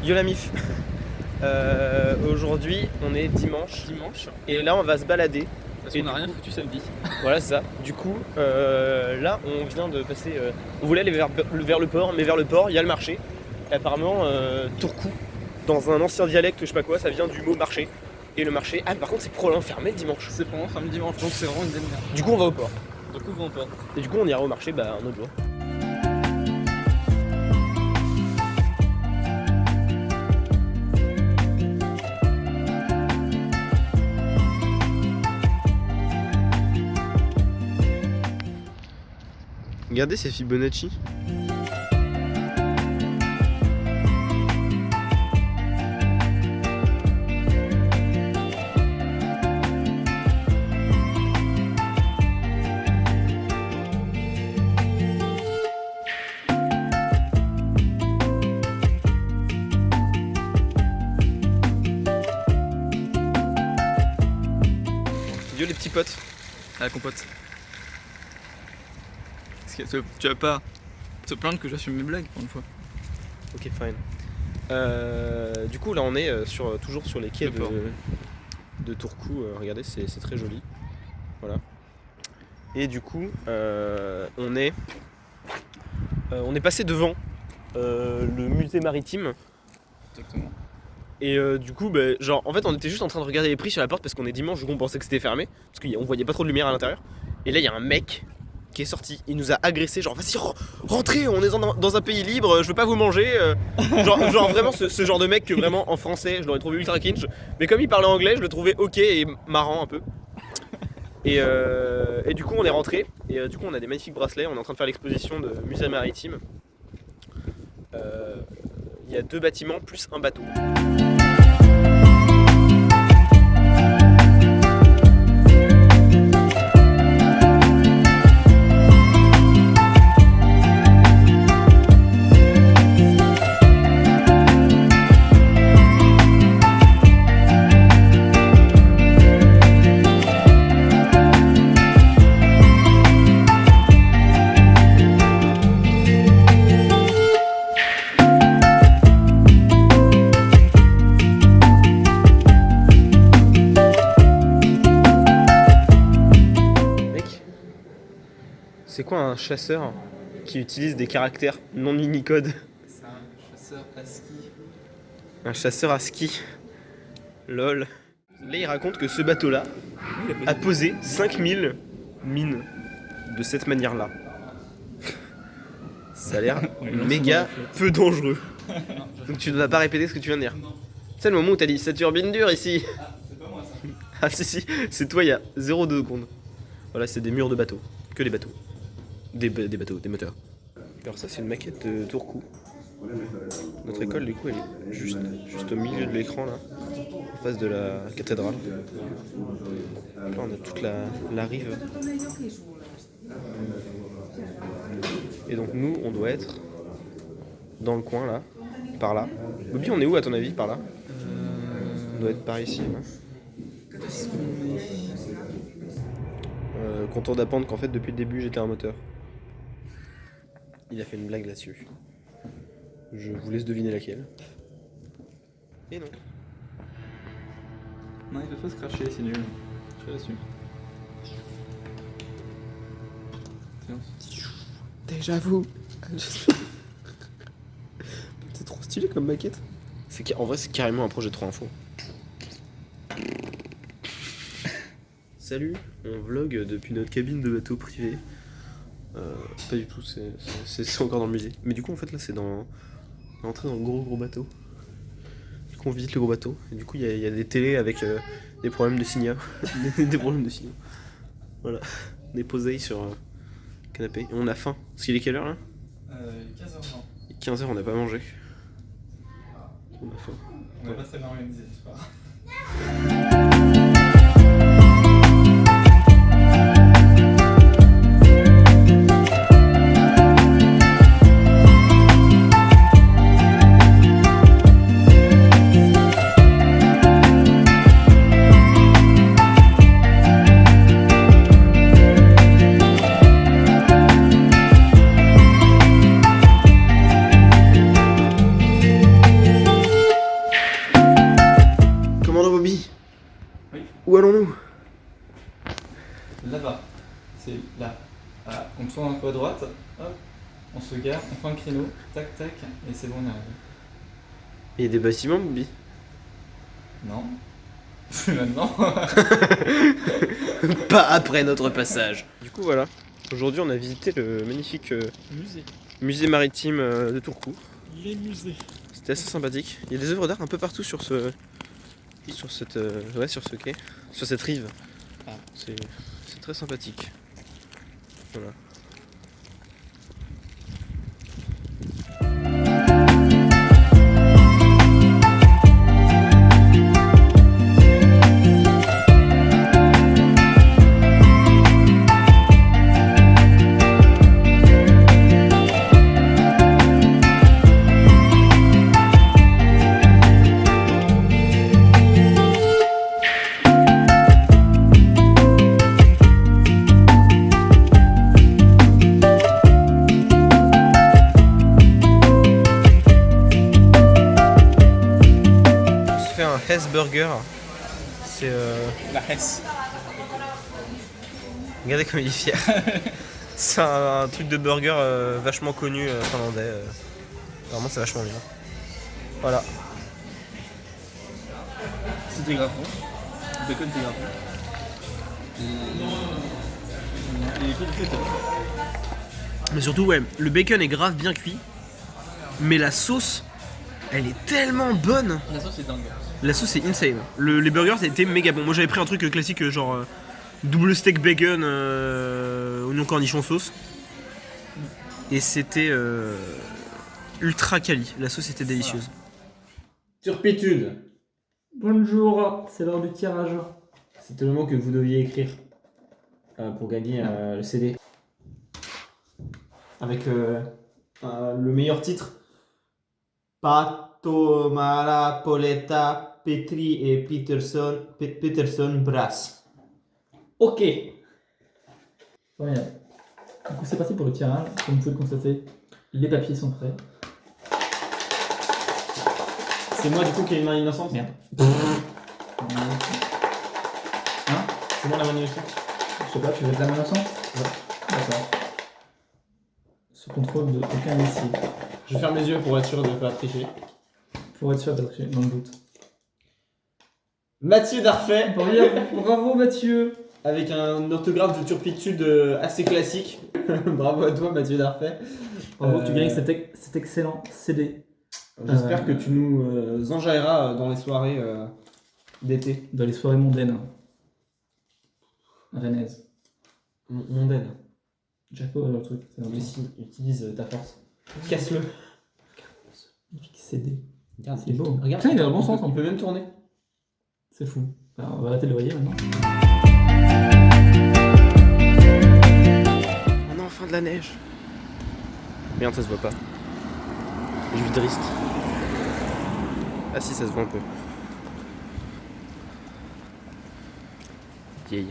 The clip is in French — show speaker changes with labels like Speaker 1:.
Speaker 1: Yo la mif. Aujourd'hui, on est dimanche. Et là, on va se balader.
Speaker 2: Parce qu'on n'a rien foutu samedi.
Speaker 1: Voilà, c'est ça. Du coup, là, on vient de passer. On voulait aller vers le port, mais vers le port, il y a le marché. Et apparemment, Turku, dans un ancien dialecte, je sais pas quoi, ça vient du mot marché. Et le marché, par contre, c'est probablement fermé dimanche.
Speaker 2: C'est probablement fermé dimanche, donc c'est vraiment une demi-heure.
Speaker 1: Du coup, on va au port.
Speaker 2: Donc ouvre un port.
Speaker 1: Et du coup, on ira au marché un autre jour. Regardez ces Fibonacci. Yo les petits potes.
Speaker 2: À la compote. Parce que tu vas pas te plaindre que j'assume mes blagues pour une fois.
Speaker 1: Ok, fine. Du coup, là, on est toujours sur les quais de Turku. Regardez, c'est très joli. Voilà. Et du coup, on est passé devant le musée maritime.
Speaker 2: Exactement.
Speaker 1: Et du coup, genre, en fait, on était juste en train de regarder les prix sur la porte parce qu'on est dimanche, du coup, on pensait que c'était fermé. Parce qu'on voyait pas trop de lumière à l'intérieur. Et là, il y a un mec qui est sorti, il nous a agressé, genre vas-y rentrez, on est dans un pays libre, je veux pas vous manger, genre vraiment ce genre de mec que vraiment en français je l'aurais trouvé ultra cringe, mais comme il parlait anglais je le trouvais ok et marrant un peu. Et du coup on est rentré, et du coup on a des magnifiques bracelets, on est en train de faire l'exposition de musée maritime. Il y a 2 bâtiments plus un bateau. C'est quoi un chasseur qui utilise des caractères non Unicode?
Speaker 2: C'est un chasseur à ski.
Speaker 1: Un chasseur à ski. Lol. Là il raconte que ce bateau-là a posé 5000 mines de cette manière-là. Ça a l'air méga peu dangereux. Donc tu ne vas pas répéter ce que tu viens de dire. C'est le moment où t'as dit « cette turbine dure ici ».
Speaker 2: Ah, c'est pas moi ça.
Speaker 1: Ah si, c'est toi il y a 0,2 secondes. Voilà, c'est des murs de bateaux. Que des bateaux. Des bateaux, des moteurs. Alors ça c'est une maquette de Turku. Notre école du coup elle est juste au milieu de l'écran là, en face de la cathédrale. Là on a toute la rive. Et donc nous on doit être dans le coin là, par là. Bobby on est où à ton avis par là? On doit être par ici. Hein. Content d'apprendre qu'en fait depuis le début j'étais un moteur. Il a fait une blague là-dessus. Je vous laisse deviner laquelle. Et non.
Speaker 2: Non, il peut pas se cracher, c'est nul. Je l'assume.
Speaker 1: Déjà vous. C'est trop stylé comme maquette. En vrai c'est carrément un projet 3 info. Salut, on vlog depuis notre cabine de bateau privé. Pas du tout, c'est encore dans le musée. Mais du coup en fait là c'est on est entré dans le gros bateau. Du coup on visite le gros bateau. Et du coup il y a des télés avec des problèmes de signal. des problèmes de signal. Voilà. On est posé sur le canapé. Et on a faim. Parce qu'il est quelle heure là?
Speaker 2: 15h non.
Speaker 1: 15h on n'a pas mangé. On a faim.
Speaker 2: On va pas très bien organisé, c'est pas grave.
Speaker 1: Où allons-nous?
Speaker 2: Là-bas. C'est là. Voilà. On tourne un peu à droite. Hop. On se gare. On fait un créneau. Tac, tac. Et c'est bon, on arrive.
Speaker 1: Il y a des bâtiments, Boubi?
Speaker 2: Non. Maintenant.
Speaker 1: Pas après notre passage. Du coup, voilà. Aujourd'hui, on a visité le magnifique
Speaker 2: Musée.
Speaker 1: musée maritime de Tourcoing.
Speaker 2: Les musées.
Speaker 1: C'était assez sympathique. Il y a des œuvres d'art un peu partout sur ce quai, sur cette rive.
Speaker 2: Ah.
Speaker 1: C'est très sympathique. Voilà. Un Hess Burger, c'est
Speaker 2: La Hesse.
Speaker 1: regardez comme il est fier. C'est un truc de burger vachement connu finlandais. Vraiment c'est vachement bien. Voilà.
Speaker 2: C'était graffon. Bacon était graffon. Et les frites étaient top.
Speaker 1: Mais surtout ouais, le bacon est grave bien cuit, mais la sauce, elle est tellement bonne.
Speaker 2: La sauce est dingue.
Speaker 1: La sauce est insane. Les burgers étaient méga bons. Moi j'avais pris un truc classique genre double steak bacon, oignon cornichon sauce. Et c'était ultra quali. La sauce était délicieuse.
Speaker 3: Turpitude.
Speaker 4: Bonjour, c'est l'heure du tirage.
Speaker 3: C'était le mot que vous deviez écrire pour gagner le CD. Avec le meilleur titre. Pato, Mara, Poletta, Petri et Peterson Brass.
Speaker 4: Ok. Formidable. Du coup, c'est parti pour le tirage. Comme vous pouvez le constater, les papiers sont prêts.
Speaker 3: C'est moi du coup qui ai une main innocente.
Speaker 4: Merde.
Speaker 3: Hein? C'est moi la main innocente.
Speaker 4: Je sais pas, tu veux de la main innocente? Ouais. D'accord. Sous contrôle de aucun ici.
Speaker 3: Je ferme les yeux pour être sûr de ne pas tricher.
Speaker 4: Pour être sûr d'être dans le doute.
Speaker 3: Mathieu Darfay,
Speaker 4: Bravo Mathieu.
Speaker 3: avec un orthographe de turpitude assez classique. Bravo à toi Mathieu Darfay.
Speaker 4: Bravo, tu gagnes cet excellent CD.
Speaker 3: J'espère que tu nous enjailleras dans les soirées d'été.
Speaker 4: Dans les soirées mondaines. Rennaises.
Speaker 3: Mondaine.
Speaker 4: Jaco, le truc. C'est un
Speaker 3: Mais si, utilise ta force. Casse-le.
Speaker 4: magnifique CD.
Speaker 3: Regarde,
Speaker 4: C'est beau.
Speaker 3: Regarde,
Speaker 4: Tiens, il a le bon sens.
Speaker 3: Il peut même tourner.
Speaker 4: C'est fou. Alors, on va arrêter de le voyer maintenant.
Speaker 1: On a enfin de la neige. Merde, ça se voit pas. Je suis triste. Ah si, ça se voit un peu. Vieille.